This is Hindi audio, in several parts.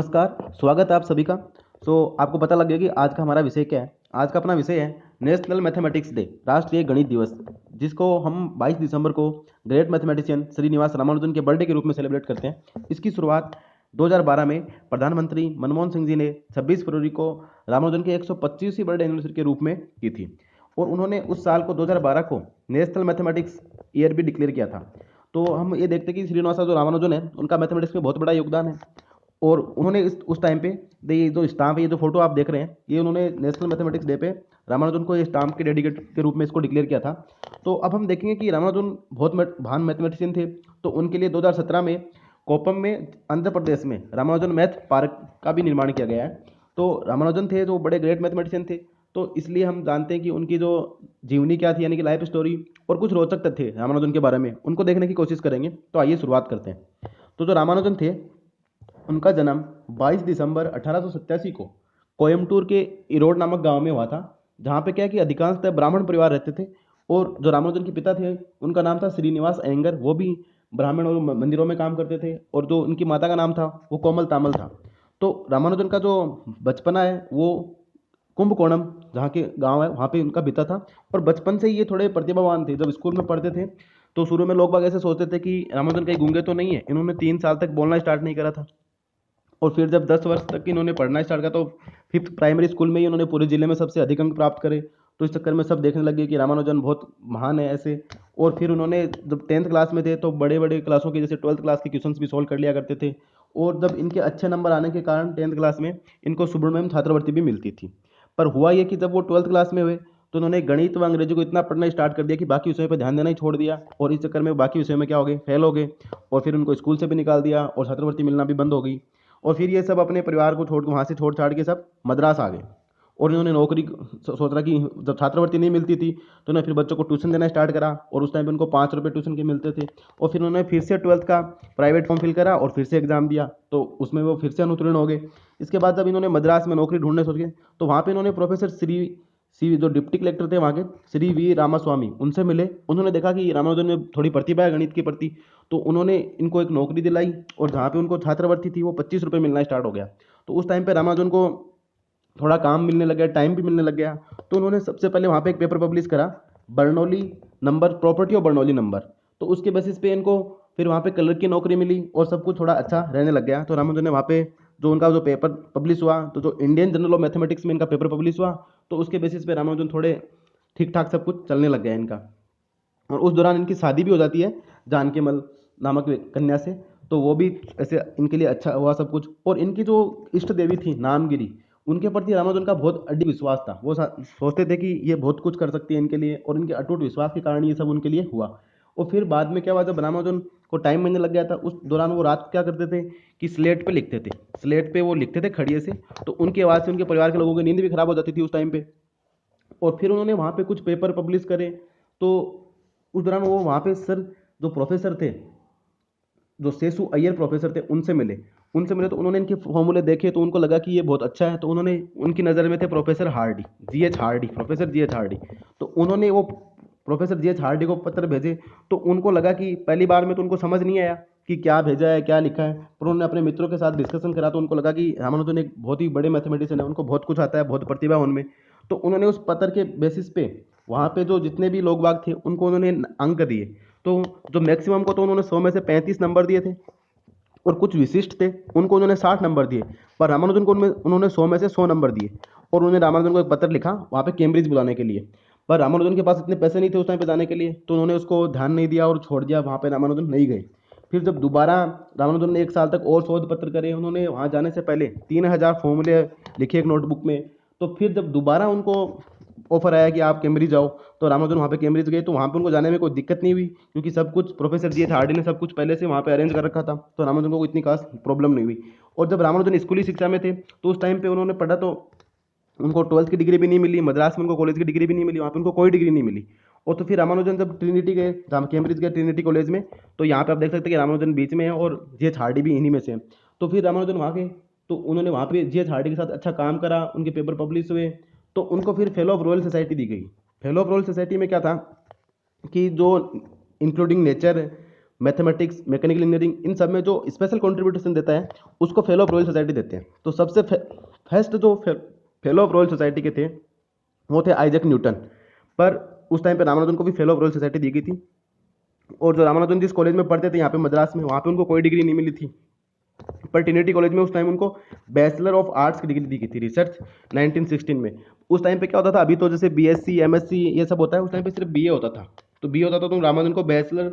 नमस्कार, स्वागत है आप सभी का। आपको पता लग गया कि आज का हमारा विषय क्या है। आज का अपना विषय है नेशनल मैथमेटिक्स डे, राष्ट्रीय गणित दिवस, जिसको हम 22 दिसंबर को ग्रेट मैथमेटिशियन श्रीनिवास रामानुजन के बर्थडे के रूप में सेलिब्रेट करते हैं। इसकी शुरुआत 2012 में प्रधानमंत्री मनमोहन सिंह जी ने 26 फरवरी को रामानुजन के 125वीं बर्थडे एनिवर्सरी के रूप में की थी और उन्होंने उस साल को 2012 को नेशनल मैथमेटिक्स ईयर भी डिक्लेयर किया था। तो हम ये देखते हैं कि श्रीनिवास जो रामानुजन है उनका मैथमेटिक्स में बहुत बड़ा योगदान है और उन्होंने उस टाइम पे ये जो स्टाम्प है, ये जो फोटो आप देख रहे हैं, ये उन्होंने नेशनल मैथमेटिक्स डे पे रामानुजन को ये स्टाम्प के डेडिकेट के रूप में इसको डिक्लेयर किया था। तो अब हम देखेंगे कि रामानुजन बहुत महान मैथमेटिशियन थे। तो उनके लिए 2017 में कोप्पम में आंध्र प्रदेश में रामानुजन मैथ पार्क का भी निर्माण किया गया है। तो रामानुजन थे जो बड़े ग्रेट मैथमेटिशियन थे, तो इसलिए हम जानते हैं कि उनकी जो जीवनी क्या थी, यानी कि लाइफ स्टोरी और कुछ रोचक तथ्य रामानुजन के बारे में, उनको देखने की कोशिश करेंगे। तो आइए शुरुआत करते हैं। तो जो रामानुजन थे उनका जन्म 22 दिसंबर 1887 को कोयम्बटूर के इरोड नामक गांव में हुआ था, जहां पे क्या है कि अधिकांशतः ब्राह्मण परिवार रहते थे। और जो रामानुजन के पिता थे उनका नाम था श्रीनिवास अयंगर, वो भी ब्राह्मण और मंदिरों में काम करते थे। और जो उनकी माता का नाम था वो कोमल तामल था। तो रामानुजन का जो बचपना है वो कुंभकोणम जहाँ के गांव है वहाँ पे उनका बीता था। और बचपन से ही ये थोड़े प्रतिभावान थे। जब स्कूल में पढ़ते थे तो शुरू में लोग बाग ऐसे सोचते थे कि रामानुजन कहीं गूंगे तो नहीं है। इन्होंने 3 साल तक बोलना स्टार्ट नहीं करा था और फिर जब 10 वर्ष तक इन्होंने पढ़ना स्टार्ट किया तो 5th प्राइमरी स्कूल में ही इन्होंने पूरे जिले में सबसे अधिक अंक प्राप्त करे। तो इस चक्कर में सब देखने लगे कि रामानुजन बहुत महान है ऐसे। और फिर उन्होंने जब 10th क्लास में थे तो बड़े बड़े क्लासों के जैसे 12th क्लास के क्वेश्चंस भी सॉल्व कर लिया करते थे। और जब इनके अच्छे नंबर आने के कारण 10th क्लास में इनको सुब्रमण्यम छात्रवृत्ति भी मिलती थी। पर हुआ ये कि जब वो 12th क्लास में हुए तो उन्होंने गणित व अंग्रेजी को इतना पढ़ना स्टार्ट कर दिया कि बाकी विषयों पर ध्यान देना ही छोड़ दिया। और इस चक्कर में बाकी विषयों में क्या हो गए, फेल हो गए। और फिर उनको स्कूल से भी निकाल दिया और छात्रवृत्ति मिलना भी बंद हो गई। और फिर ये सब अपने परिवार को छोड़ वहाँ से छोड़ छाड़ के सब मद्रास आ गए। और इन्होंने नौकरी सोच रहा कि जब छात्रवृत्ति नहीं मिलती थी तो उन्होंने फिर बच्चों को ट्यूशन देना स्टार्ट करा। और उस टाइम पे उनको 5 रुपये ट्यूशन के मिलते थे। और फिर उन्होंने फिर से 12th का प्राइवेट फॉर्म फिल करा और फिर से एग्जाम दिया, तो उसमें वो फिर से अनुत्तीर्ण हो गए। इसके बाद जब इन्होंने मद्रास में नौकरी ढूंढने सोच गए तो वहाँ पे इन्होंने प्रोफेसर सी जो डिप्टी कलेक्टर थे वहाँ के, श्री वी रामास्वामी, उनसे मिले। उन्होंने देखा कि रामानुजन में थोड़ी प्रतिभा है गणित के प्रति, तो उन्होंने इनको एक नौकरी दिलाई। और जहाँ पे उनको छात्रवृत्ति थी वो 25 रुपये मिलना स्टार्ट हो गया। तो उस टाइम पे रामानुजन को थोड़ा काम मिलने लग गया, टाइम भी मिलने लग गया। तो उन्होंने सबसे पहले वहाँ पे एक पेपर पब्लिश करा, Bernoulli number, property of Bernoulli number. तो उसके बेसिस पे इनको फिर वहाँ पे कलर की नौकरी मिली और सब कुछ थोड़ा अच्छा रहने लग गया। तो रामानुजन ने वहाँ पे जो उनका जो पेपर पब्लिश हुआ, तो जो इंडियन जर्नल ऑफ मैथमेटिक्स में इनका पेपर पब्लिश हुआ, तो उसके बेसिस पे रामानुजन थोड़े ठीक ठाक सब कुछ चलने लग गया इनका। और उस दौरान इनकी शादी भी हो जाती है जानकी मल नामक कन्या से। तो वो भी ऐसे इनके लिए अच्छा हुआ सब कुछ। और इनकी जो इष्ट देवी थी नामगिरी, उनके प्रति रामानुजन का बहुत अडिग विश्वास था। वो सोचते थे कि ये बहुत कुछ कर सकती है इनके लिए, और इनके अटूट विश्वास के कारण ये सब उनके लिए हुआ। और फिर बाद में क्या हुआ, जब रामानुजन को टाइम मिलने लग गया था उस दौरान वो रात को क्या करते थे कि स्लेट पे लिखते थे। स्लेट पे वो लिखते थे खड़िए से, तो उनकी आवाज़ से उनके परिवार के लोगों की नींद भी खराब हो जाती थी उस टाइम पे। और फिर उन्होंने वहाँ पे कुछ पेपर पब्लिश करे। तो उस दौरान वो वहाँ पे सर जो प्रोफेसर थे, जो शेषु अय्यर प्रोफेसर थे, उनसे मिले तो उन्होंने इनके फॉर्मूले देखे तो उनको लगा कि ये बहुत अच्छा है। तो उन्होंने, उनकी नज़र में थे प्रोफेसर हार्डी, प्रोफेसर जी एच हार्डी। तो उन्होंने वो प्रोफेसर जी एच हार्डी को पत्र भेजे। तो उनको लगा कि पहली बार में तो उनको समझ नहीं आया कि क्या भेजा है, क्या लिखा है। पर उन्होंने अपने मित्रों के साथ डिस्कशन करा तो उनको लगा कि रामानुजन एक बहुत ही बड़े मैथमेटिशियन है, उनको बहुत कुछ आता है, बहुत प्रतिभा है उनमें। तो उन्होंने उस पत्र के बेसिस पे वहाँ पे जो जितने भी लोग बाग थे उनको उन्होंने अंक दिए। तो जो मैक्सिमम को तो उन्होंने 100 में से 35 नंबर दिए थे, और कुछ विशिष्ट थे उनको उन्होंने 60 नंबर दिए। पर रामानुजन को उन्होंने 100 में से 100 नंबर दिए। और उन्होंने रामानुजन को एक पत्र लिखा वहाँ पे कैम्ब्रिज बुलाने के लिए। पर रामानुजन के पास इतने पैसे नहीं थे उस टाइम पे जाने के लिए, तो उन्होंने उसको ध्यान नहीं दिया और छोड़ दिया, वहाँ पे रामानुजन नहीं गए। फिर जब दोबारा रामानुजन ने 1 साल तक और शोध पत्र करे, उन्होंने वहाँ जाने से पहले 3000 फॉर्मूले लिखे एक नोटबुक में। तो फिर जब दोबारा उनको ऑफर आया कि आप कैम्ब्रिज जाओ, तो रामानुजन वहाँ पे कैम्ब्रिज गए। तो वहाँ पे उनको जाने में कोई दिक्कत नहीं हुई, क्योंकि सब कुछ प्रोफेसर जी हार्डी ने सब कुछ पहले से वहाँ पे अरेंज कर रखा था। तो रामानुजन को इतनी खास प्रॉब्लम नहीं हुई। और जब रामानुजन स्कूली शिक्षा में थे तो उस टाइम पे उन्होंने पढ़ा, तो उनको 12th की डिग्री भी नहीं मिली, मद्रास में उनको कॉलेज की डिग्री भी नहीं मिली, वहाँ पे उनको कोई डिग्री नहीं मिली। और तो फिर रामानुजन जब ट्रिनिटी गए, जहाँ कैम्ब्रिज गए ट्रिनिटी कॉलेज में, तो यहाँ पे आप देख सकते हैं कि रामानुजन बीच में है और जी एच हार्डी भी इन्हीं में से हैं। तो फिर रामानुजन वहाँ के, तो उन्होंने वहाँ पे जी एच हार्डी के साथ अच्छा काम करा, उनके पेपर पब्लिश हुए। तो उनको फिर फेलो ऑफ रॉयल सोसाइटी दी गई। फेलो ऑफ रॉयल सोसाइटी में क्या था कि जो including nature, mathematics, mechanical engineering, इन सब में जो स्पेशल कंट्रीब्यूशन देता है उसको फेलो ऑफ रॉयल सोसाइटी देते हैं। तो सबसे फर्स्ट जो फेलो ऑफ रॉयल सोसाइटी के थे वो थे आइजैक न्यूटन, पर उस टाइम पे रामानुजन को भी फेलो ऑफ रॉयल सोसाइटी दी गई थी। और जो रामानुजन जिस कॉलेज में पढ़ते थे यहाँ पे मद्रास में, वहाँ पे उनको कोई डिग्री नहीं मिली थी, पर ट्रिनिटी कॉलेज में उस टाइम उनको बैचलर ऑफ आर्ट्स की डिग्री दी गई थी, रिसर्च 1916 में। उस टाइम पे क्या होता था, अभी तो जैसे बीएससी एमएससी ये सब होता है, उस टाइम पे सिर्फ बीए होता था। तो बीए होता था तो रामानुजन को bachelor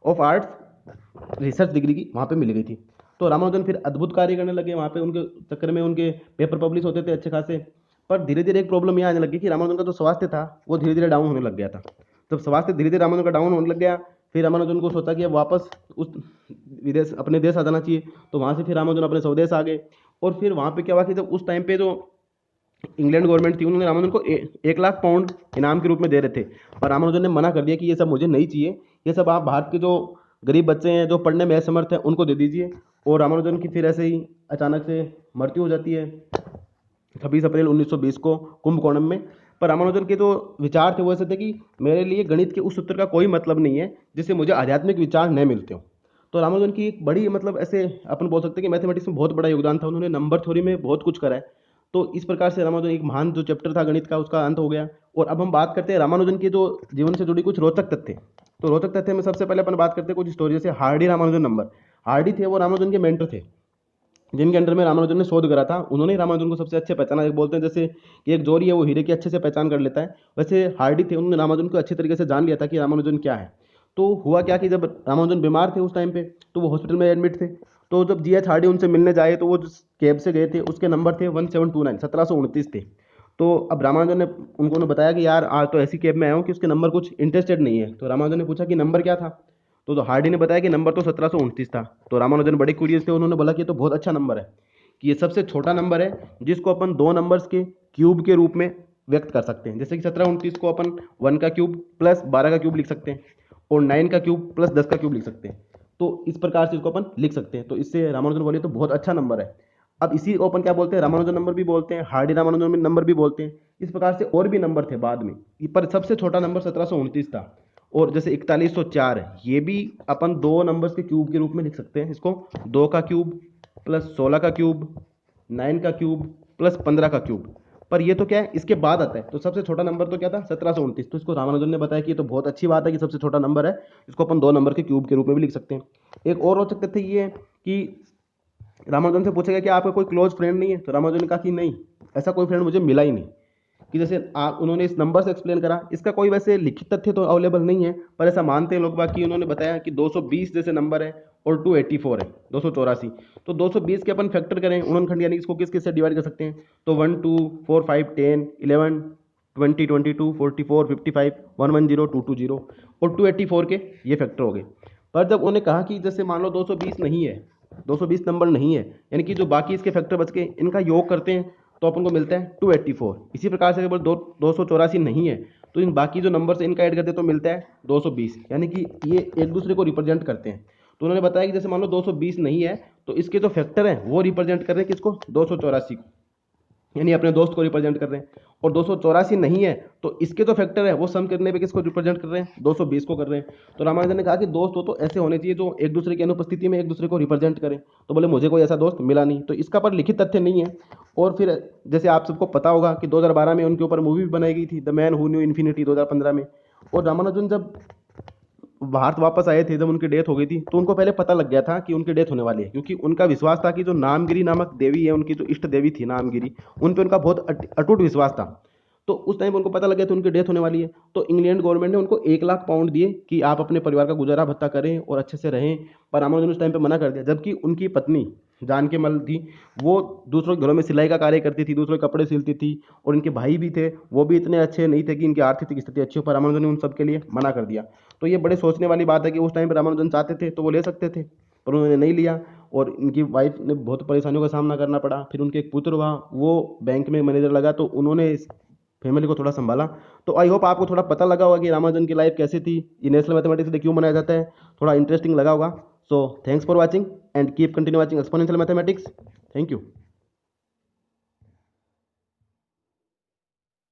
of arts research degree की वहाँ पे मिल गई थी। तो रामानुजन फिर अद्भुत कार्य करने लगे वहाँ पे, उनके चक्कर में उनके पेपर पब्लिश होते थे अच्छे खासे। पर धीरे धीरे एक प्रॉब्लम ये आने लगी कि रामानुजन का जो स्वास्थ्य था वो धीरे धीरे डाउन होने लग गया था। जब स्वास्थ्य धीरे धीरे रामानुजन का डाउन होने लग गया, फिर रामानुजन को सोचा कि अब वापस उस विदेश अपने देश आ जाना चाहिए। तो वहाँ से फिर रामानुजन अपने स्वदेश आ गए। और फिर वहाँ पे क्या हुआ कि जब उस टाइम पे जो इंग्लैंड गवर्नमेंट थी उन्होंने रामानुजन को 1 लाख पाउंड इनाम के रूप में दे रहे थे, और रामानुजन ने मना कर दिया कि ये सब मुझे नहीं चाहिए, ये सब आप भारत के जो गरीब बच्चे हैं जो पढ़ने में असमर्थ हैं उनको दे दीजिए। और रामानुजन की फिर ऐसे ही अचानक से मृत्यु हो जाती है 26 अप्रैल 1920 को कुंभकोणम में। पर रामानुजन के जो विचार थे वो ऐसे थे कि मेरे लिए गणित के उस सूत्र का कोई मतलब नहीं है जिससे मुझे आध्यात्मिक विचार न मिलते हो। तो रामानुजन की एक बड़ी मतलब ऐसे अपन बोल सकते हैं कि मैथमेटिक्स में बहुत बड़ा योगदान था, उन्होंने नंबर थ्योरी में बहुत कुछ करा है। तो इस प्रकार से रामानुजन एक महान जो चैप्टर था गणित का उसका अंत हो गया। और अब हम बात करते हैं रामानुजन के जो जीवन से जुड़ी कुछ रोचक तथ्य। तो रोचक तथ्य में सबसे पहले अपन बात करते हैं कुछ स्टोरी, जैसे हार्डी रामानुजन नंबर। हार्डी थे वो रामानुजन के मेंटर थे, जिनके अंडर में रामानुजन ने शोध करा था। उन्होंने रामानुजन को सबसे अच्छे पहचाना। एक बोलते हैं जैसे कि एक जोरी है वो हीरे की अच्छे से पहचान कर लेता है, वैसे हार्डी थे, उन्होंने रामानुजन को अच्छे तरीके से जान लिया था कि रामानुजन क्या है। तो हुआ क्या कि जब रामानुजन बीमार थे उस टाइम पे, तो वो हॉस्पिटल में एडमिट थे। तो जब जीएच हार्डी उनसे मिलने जाए तो वो जिस कैब से गए थे उसके नंबर थे 1729, 1729 थे। तो अब रामानुजन ने उनको बताया कि यार आज तो ऐसी कैब में आया हूँ कि उसके नंबर कुछ इंटरेस्टेड नहीं है। तो रामानुजन ने पूछा कि नंबर क्या था, तो हार्डी ने बताया कि नंबर तो 1729 था। तो रामानुजन बड़े क्यूरियस थे, उन्होंने बोला कि ये तो बहुत अच्छा नंबर है, कि ये सबसे छोटा नंबर है जिसको अपन 2 नंबर्स के क्यूब के रूप में व्यक्त कर सकते हैं। जैसे कि 1729 को अपन 1 का क्यूब प्लस 12 का क्यूब लिख सकते हैं, और 9 का क्यूब प्लस 10 का क्यूब लिख सकते हैं। तो इस प्रकार से इसको अपन लिख सकते हैं। तो इससे रामानुजन बोले तो बहुत अच्छा नंबर है। अब इसी को अपन क्या बोलते हैं, रामानुजन नंबर भी बोलते हैं, हार्डी रामानुजन नंबर भी बोलते हैं। इस प्रकार से और भी नंबर थे बाद में, पर सबसे छोटा नंबर 1729 था। और जैसे 4104 है, ये भी अपन 2 नंबर्स के क्यूब के रूप में लिख सकते हैं। इसको 2 का क्यूब प्लस 16 का क्यूब, 9 का क्यूब प्लस 15 का क्यूब। पर ये तो क्या है, इसके बाद आता है। तो सबसे छोटा नंबर तो क्या था, 1729। तो इसको रामानुजन ने बताया कि ये तो बहुत अच्छी बात है कि सबसे छोटा नंबर है, इसको अपन 2 नंबर के क्यूब के रूप में भी लिख सकते हैं। एक और रोचक तथ्य ये है कि रामानुजन से पूछा गया कि आपका कोई क्लोज फ्रेंड नहीं है, तो रामानुजन ने कहा कि नहीं, ऐसा कोई फ्रेंड मुझे मिला ही नहीं। कि जैसे आप उन्होंने इस नंबर से एक्सप्लेन करा, इसका कोई वैसे लिखित तथ्य तो अवेलेबल नहीं है, पर ऐसा मानते हैं लोग। बाकी उन्होंने बताया कि 220 जैसे नंबर है और 284 है, 284। तो 220 के अपन फैक्टर करें उनखंड, यानी इसको किस किस से डिवाइड कर सकते हैं, तो 1 2 4 5 10 11 20 22 44 55 110 220 और 284 के ये फैक्टर हो गए। पर जब उन्होंने कहा कि जैसे मान लो 220 नहीं है, 220 नंबर नहीं है, यानी कि जो बाकी इसके फैक्टर बच के इनका योग करते हैं तो अपन को मिलता है 284। इसी प्रकार से अगर 284 नहीं है तो इन बाकी जो नंबर से इनका ऐड करते हैं तो मिलता है 220, यानी कि ये एक दूसरे को रिप्रेजेंट करते हैं। तो उन्होंने बताया कि जैसे मान लो 220 नहीं है तो इसके जो फैक्टर हैं वो रिप्रेजेंट कर रहे हैं किसको, 284 को, यानी अपने दोस्त को रिप्रेजेंट कर रहे हैं। और 284 नहीं है तो इसके जो फैक्टर है वो सम करने पे किसको रिप्रेजेंट कर रहे हैं, 220 को कर रहे हैं। तो रामानुजन ने कहा कि दोस्त हो तो ऐसे होने चाहिए जो एक दूसरे की अनुपस्थिति में एक दूसरे को रिप्रेजेंट करें। तो बोले मुझे कोई ऐसा दोस्त मिला नहीं, तो इसका पर लिखित तथ्य नहीं है। और फिर जैसे आप सबको पता होगा कि 2012 में उनके ऊपर मूवी भी बनाई गई थी, the man who new infinity, 2015 में। और रामानुजन जब भारत वापस आए थे, जब उनकी डेथ हो गई थी, तो उनको पहले पता लग गया था कि उनकी डेथ होने वाली है, क्योंकि उनका विश्वास था कि जो नामगिरी नामक देवी है, उनकी जो इष्ट देवी थी नामगिरी, उन पर उनका बहुत अटूट विश्वास था। तो उस टाइम उनको पता लग गया था उनकी डेथ होने वाली है। तो इंग्लैंड गवर्नमेंट ने उनको 1 लाख पाउंड दिए कि आप अपने परिवार का गुजारा भत्ता करें और अच्छे से रहें। पर रामानुजन उस टाइम पे मना कर दिया, जबकि उनकी पत्नी जानकी मल थी, वो दूसरों के घरों में सिलाई का कार्य करती थी, दूसरों के कपड़े सिलती थी, और इनके भाई भी थे, वो भी इतने अच्छे नहीं थे कि इनकी आर्थिक स्थिति अच्छी हो। पर रामानुजन ने उन सब के लिए मना कर दिया। तो ये बड़े सोचने वाली बात है कि उस टाइम पर रामानुजन चाहते थे तो वो ले सकते थे, पर उन्होंने नहीं लिया। और इनकी वाइफ ने बहुत परेशानियों का सामना करना पड़ा। फिर उनके एक पुत्र हुआ, वो बैंक में मैनेजर लगा, तो उन्होंने इस फैमिली को थोड़ा संभाला। तो आई होप आपको थोड़ा पता लगा होगा कि रामानुजन की लाइफ कैसी थी, ये नेशनल मैथमेटिक्स डे क्यों मनाया जाता है, थोड़ा इंटरेस्टिंग लगा होगा। So thanks for watching and keep continue watching exponential mathematics. Thank you.